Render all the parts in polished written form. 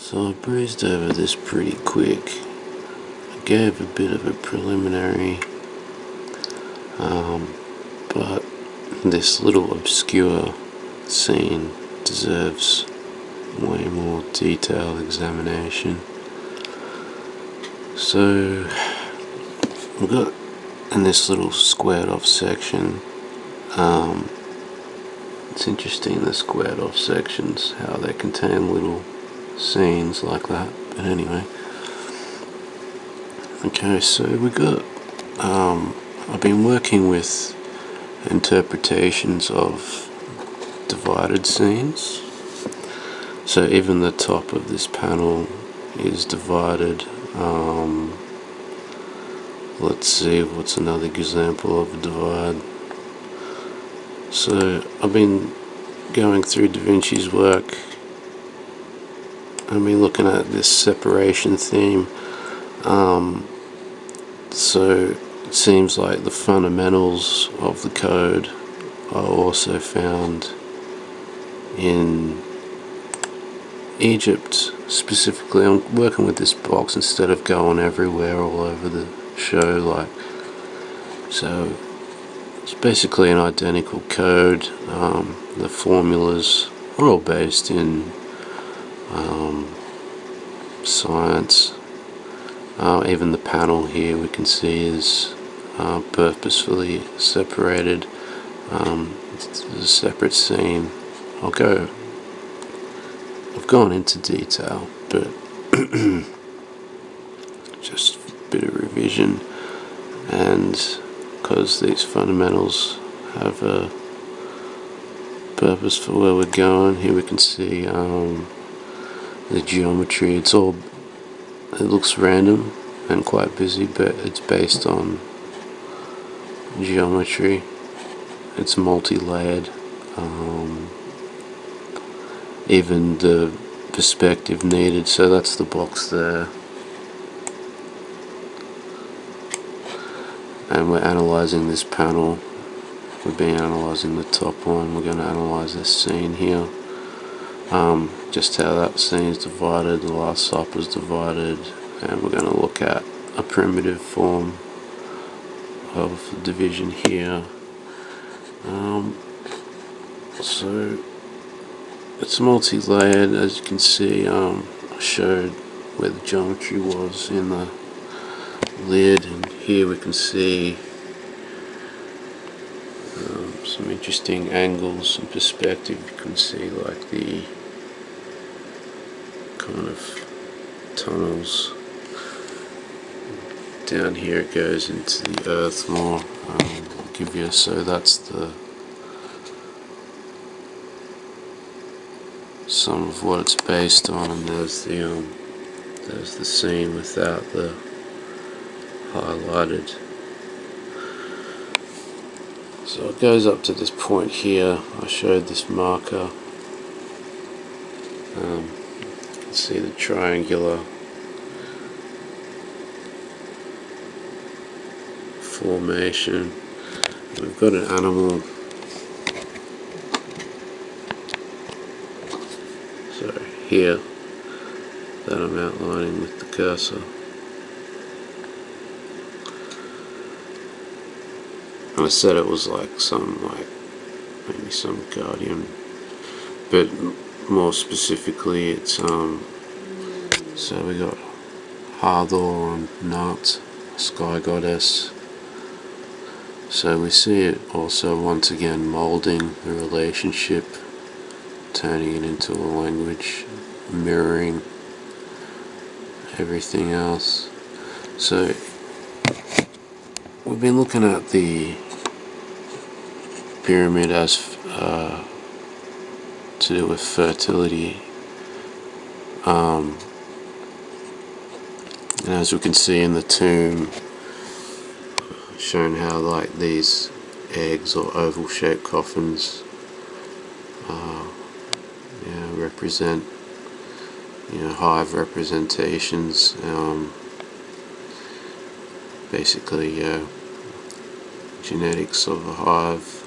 So I breezed over this pretty quick. I gave a bit of a preliminary, but this little obscure scene deserves way more detailed examination. So we've got in this little squared off section, it's interesting, the squared off sections, how they contain little scenes like that. But anyway, okay, so we got I've been working with interpretations of divided scenes. So even the top of this panel is divided. Let's see, what's another example of a divide? So I've been going through Da Vinci's work. I've been looking at this separation theme. So it seems like the fundamentals of the code are also found in Egypt specifically. I'm working with this box instead of going everywhere all over the show, so it's basically an identical code. The formulas are all based in science. Even the panel here we can see is purposefully separated. It's a separate scene. I've gone into detail, but just a bit of revision, and because these fundamentals have a purpose for where we're going. Here we can see the geometry. It looks random and quite busy, but it's based on geometry. It's multi-layered. Even the perspective needed, so that's the box there. And we're analysing this panel. We've been analysing the top one. We're going to analyse this scene here. Just how that scene is divided, the last supper is divided, and we're going to look at a primitive form of division here. So it's multi-layered, as you can see. I showed where the geometry was in the lid, and here we can see some interesting angles and perspective. You can see like the kind of tunnels down here. It goes into the earth more. I'll give you, so that's some of what it's based on, and there's the scene without the highlighted. So it goes up to this point here. I showed this marker. You can see the triangular formation. We've got an animal. So here, that I'm outlining with the cursor. And I said it was maybe some guardian, but more specifically it's so we got Hathor and Nut, sky goddess. So we see it also once again moulding the relationship, turning it into a language, mirroring everything else. So we've been looking at the pyramid as to do with fertility, and as we can see in the tomb, shown how like these eggs or oval shaped coffins represent hive representations, basically genetics of a hive,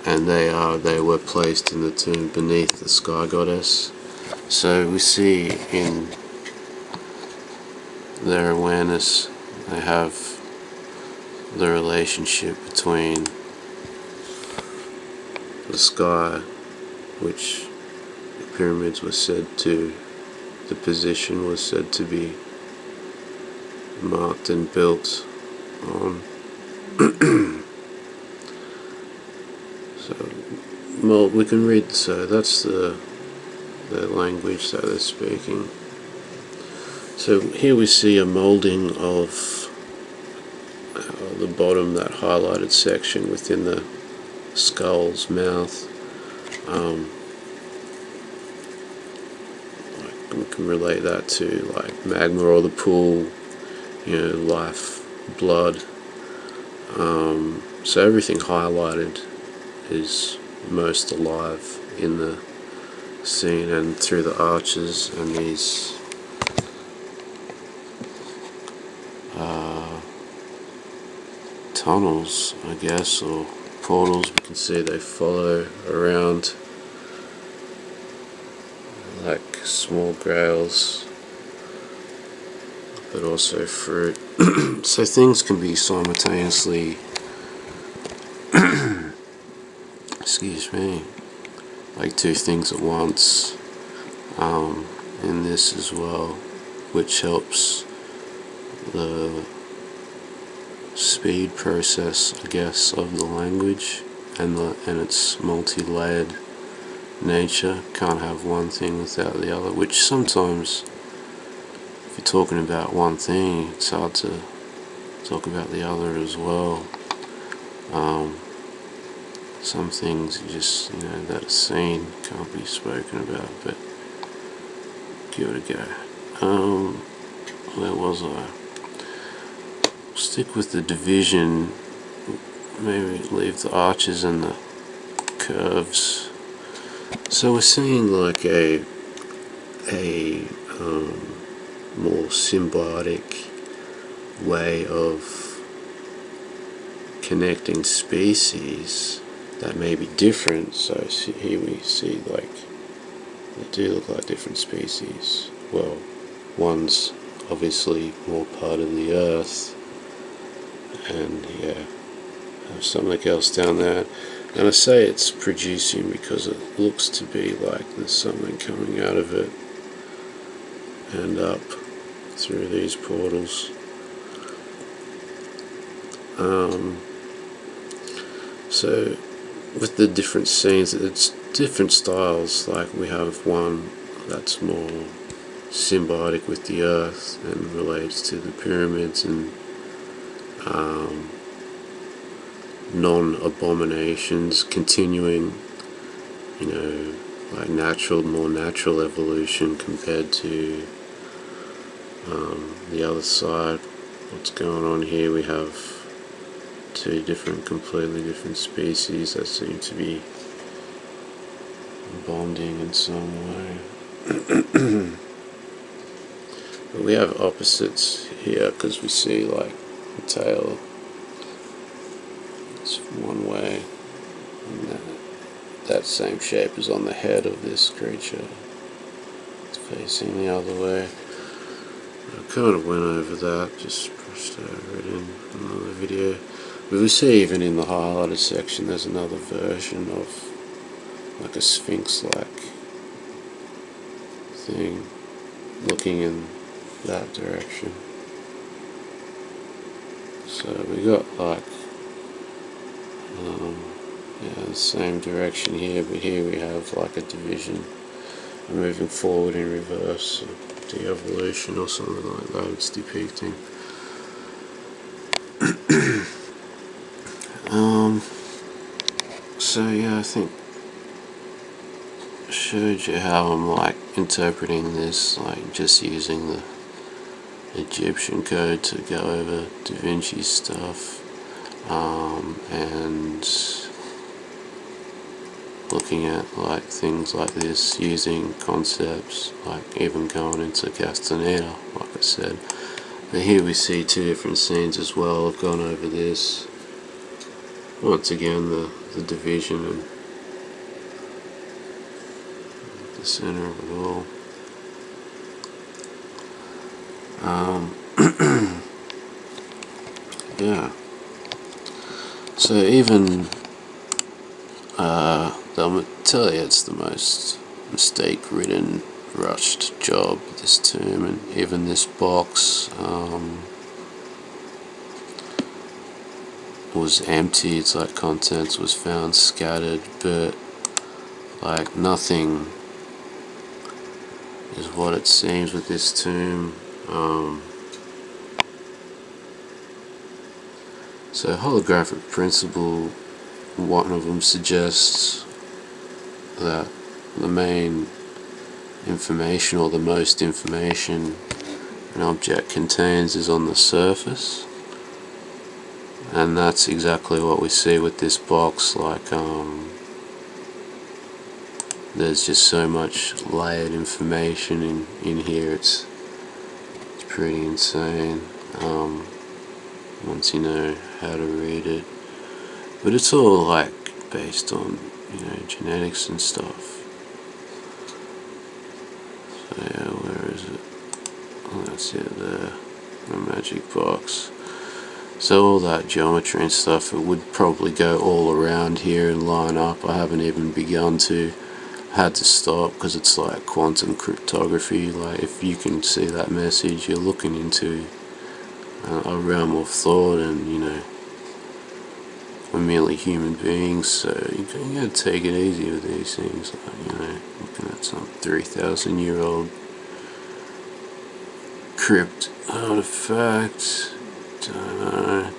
and they were placed in the tomb beneath the sky goddess. So we see in their awareness they have the relationship between the sky, which the pyramids were said to, the position was said to be marked and built on. So, well, we can read, so that's the language that they're speaking. So here we see a moulding of the bottom, that highlighted section within the skull's mouth. Like we can relate that to like magma or the pool, life, blood. So everything highlighted is most alive in the scene, and through the arches and these tunnels, I guess, or portals, we can see they follow around like small grails, but also fruit. So things can be simultaneously excuse me, like two things at once in this as well, which helps the speed process, I guess, of the language and its multi-layered nature. Can't have one thing without the other, which sometimes if you're talking about one thing it's hard to talk about the other as well. Some things just, that are seen can't be spoken about, but give it a go. Where was I? Stick with the division, maybe leave the arches and the curves. So we're seeing like a more symbiotic way of connecting species that may be different. So here we see like they do look like different species. Well, one's obviously more part of the earth, and yeah, have something else down there. And I say it's producing because it looks to be like there's something coming out of it and up through these portals. So with the different scenes, it's different styles. Like we have one that's more symbiotic with the earth and relates to the pyramids and non-abominations, continuing, like more natural evolution compared to the other side. What's going on here? We have two completely different species that seem to be bonding in some way. But we have opposites here because we see like the tail. It's one way, and that same shape is on the head of this creature. It's facing the other way. I kind of went over that, just brushed over it in another video. But we see even in the highlighted section there's another version of like a sphinx-like thing looking in that direction. So we got like the same direction here, but here we have like a division, moving forward in reverse, de-evolution or something like that it's depicting. So yeah, I think I showed you how I'm like interpreting this, like just using the Egyptian code to go over Da Vinci's stuff, and looking at like things like this, using concepts like even going into Castaneda, like I said. But here we see two different scenes as well. I've gone over this once again, the division and the center of it all. Yeah. So even they'll tell you it's the most mistake-ridden, rushed job this term, and even this box was empty. It's like contents was found scattered, but like nothing is what it seems with this tomb. So holographic principle, one of them suggests that the main information, or the most information, an object contains is on the surface, and that's exactly what we see with this box. Like there's just so much layered information in here, it's pretty insane once you know how to read it. But it's all like based on, genetics and stuff. So yeah, where is it? Oh, that's it there, the magic box. So all that geometry and stuff, it would probably go all around here and line up. I haven't even begun to. Had to stop because it's like quantum cryptography. Like if you can see that message, you're looking into a realm of thought, and we're merely human beings, so you gotta take it easy with these things. Like, looking at some 3,000-year-old crypt artifact. Don't know.